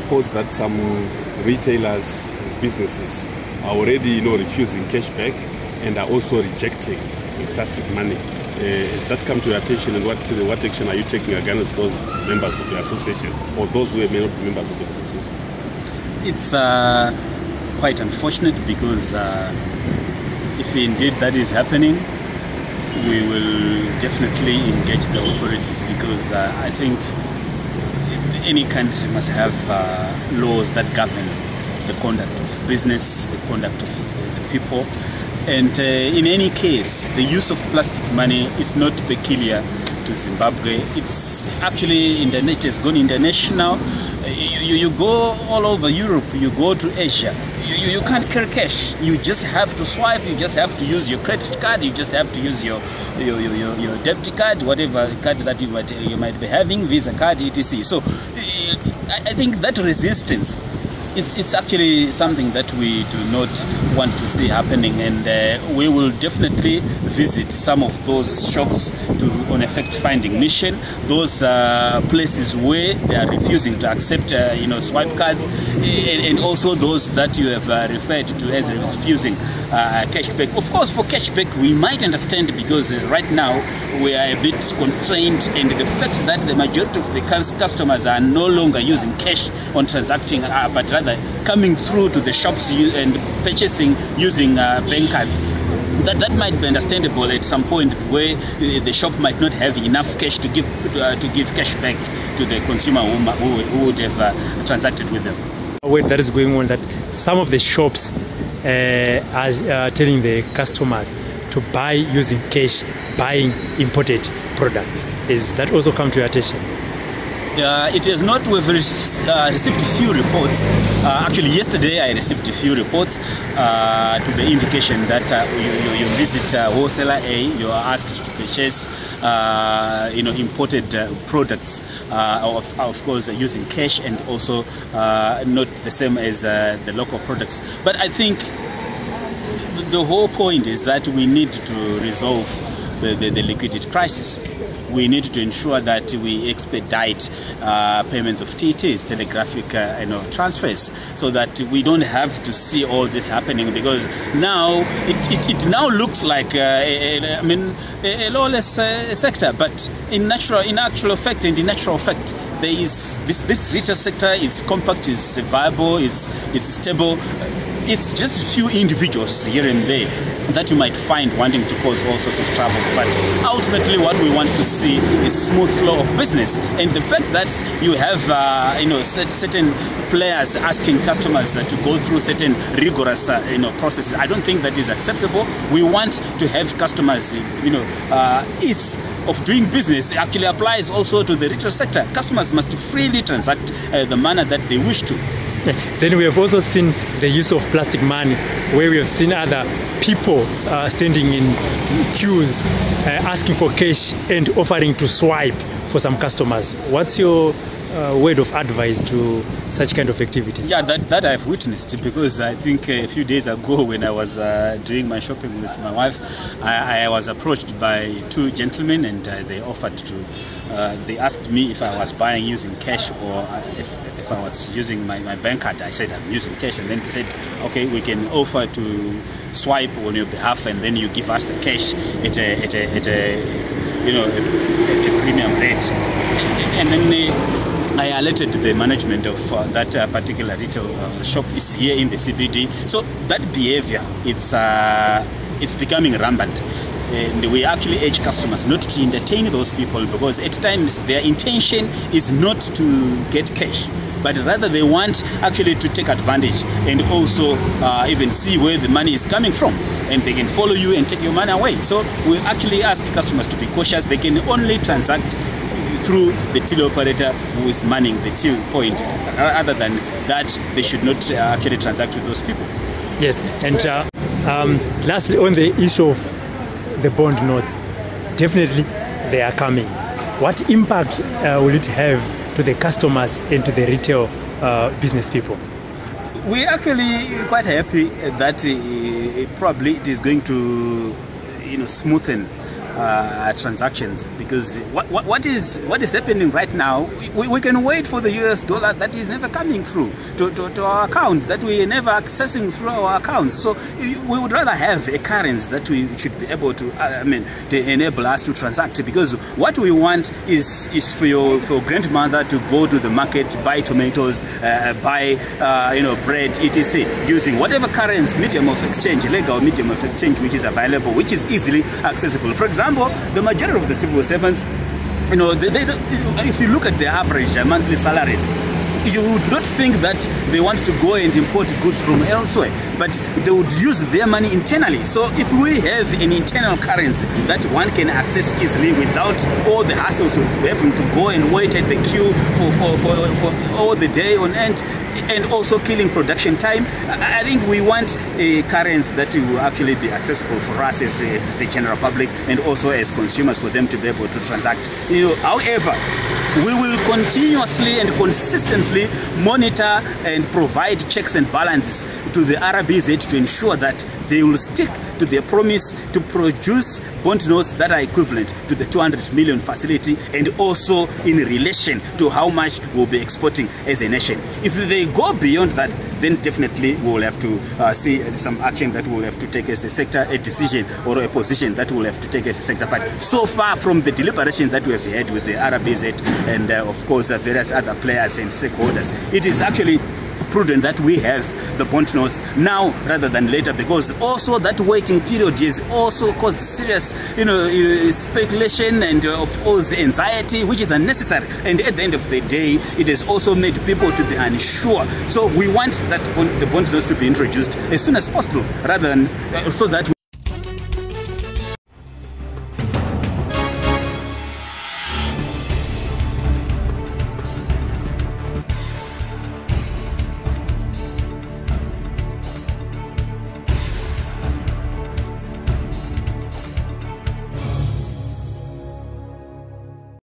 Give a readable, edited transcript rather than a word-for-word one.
reports that some retailers, businesses are already, refusing cashback and are also rejecting plastic money. Has that come to your attention, and what action are you taking against those members of the association, or those who may not be members of the association? It's quite unfortunate, because if indeed that is happening, we will definitely engage the authorities, because I think any country must have laws that govern the conduct of business, the conduct of the people. And in any case, the use of plastic money is not peculiar to Zimbabwe. It's actually it's gone international. You go all over Europe, you go to Asia, you can't carry cash. You just have to swipe, you just have to use your credit card, you just have to use your debit card, whatever card that you might be having, Visa card, etc. So I think that resistance, it's actually something that we do not want to see happening, and we will definitely visit some of those shops to, on effect finding mission, those places where they are refusing to accept swipe cards, and also those that you have referred to as refusing cashback. Of course, for cashback we might understand, because right now we are a bit constrained, and the fact that the majority of the customers are no longer using cash on transacting, but rather coming through to the shops and purchasing using bank cards, that might be understandable at some point, where the shop might not have enough cash to give cash back to the consumer who would have transacted with them. Where that is going on, that some of the shops are telling the customers to buy using cash, buying imported products. Is that also come to your attention? It is not. We've received a few reports. Actually, yesterday I received a few reports to the indication that you visit wholesaler A, you are asked to purchase imported products, of course using cash, and also not the same as the local products. But I think the whole point is that we need to resolve the liquidity crisis. We need to ensure that we expedite payments of TTs, telegraphic transfers, so that we don't have to see all this happening, because now it now looks like a lawless sector. But in actual fact, there is this retail sector is compact, is viable, it's stable. It's just a few individuals here and there that you might find wanting to cause all sorts of troubles. But ultimately what we want to see is smooth flow of business. And the fact that you have certain players asking customers to go through certain rigorous processes, I don't think that is acceptable. We want to have customers ease of doing business actually applies also to the retail sector. Customers must freely transact the manner that they wish to. Then we have also seen the use of plastic money, where we have seen other people standing in queues asking for cash and offering to swipe for some customers. What's your word of advice to such kind of activities? Yeah, that I've witnessed, because I think a few days ago when I was doing my shopping with my wife, I was approached by two gentlemen, and they offered to, they asked me if I was buying using cash or if I was using my bank card. I said I'm using cash, and then they said, okay, we can offer to swipe on your behalf, and then you give us the cash at a premium rate. And then I alerted the management of that particular retail shop is here in the CBD. So that behavior, it's becoming rampant. And we actually urge customers not to entertain those people, because at times their intention is not to get cash, but rather they want actually to take advantage and also even see where the money is coming from, and they can follow you and take your money away. So we actually ask customers to be cautious. They can only transact through the till operator who is manning the till point. Other than that, they should not actually transact with those people. Yes, and lastly, on the issue of the bond notes, definitely they are coming. What impact will it have to the customers and to the retail business people? We're actually quite happy that probably it is going to smoothen transactions, because what is happening right now, we can wait for the US dollar that is never coming through to our account, that we are never accessing through our accounts. So we would rather have a currency that we should be able to to enable us to transact, because what we want is for your grandmother to go to the market, buy tomatoes, buy bread, etc., using whatever currency medium of exchange, legal medium of exchange, which is available, which is easily accessible. For example, the majority of the civil servants, if you look at their average monthly salaries, you would not think that they want to go and import goods from elsewhere, but they would use their money internally. So if we have an internal currency that one can access easily without all the hassles of having to go and wait at the queue for all the day on end, and also killing production time, I think we want a currency that will actually be accessible for us as the general public, and also as consumers, for them to be able to transact. However, we will continuously and consistently monitor and provide checks and balances to the RBZ to ensure that they will stick to their promise to produce bond notes that are equivalent to the 200 million facility, and also in relation to how much we'll be exporting as a nation. If they go beyond that, then definitely we will have to see some action that we will have to take as the sector, a decision or a position that we will have to take as a sector. But so far from the deliberations that we have had with the RBZ and of course various other players and stakeholders, it is actually prudent that we have the bond notes now rather than later, because also that waiting period is also caused serious speculation and of course anxiety, which is unnecessary, and at the end of the day it has also made people to be unsure. So we want that the bond notes to be introduced as soon as possible, rather than so that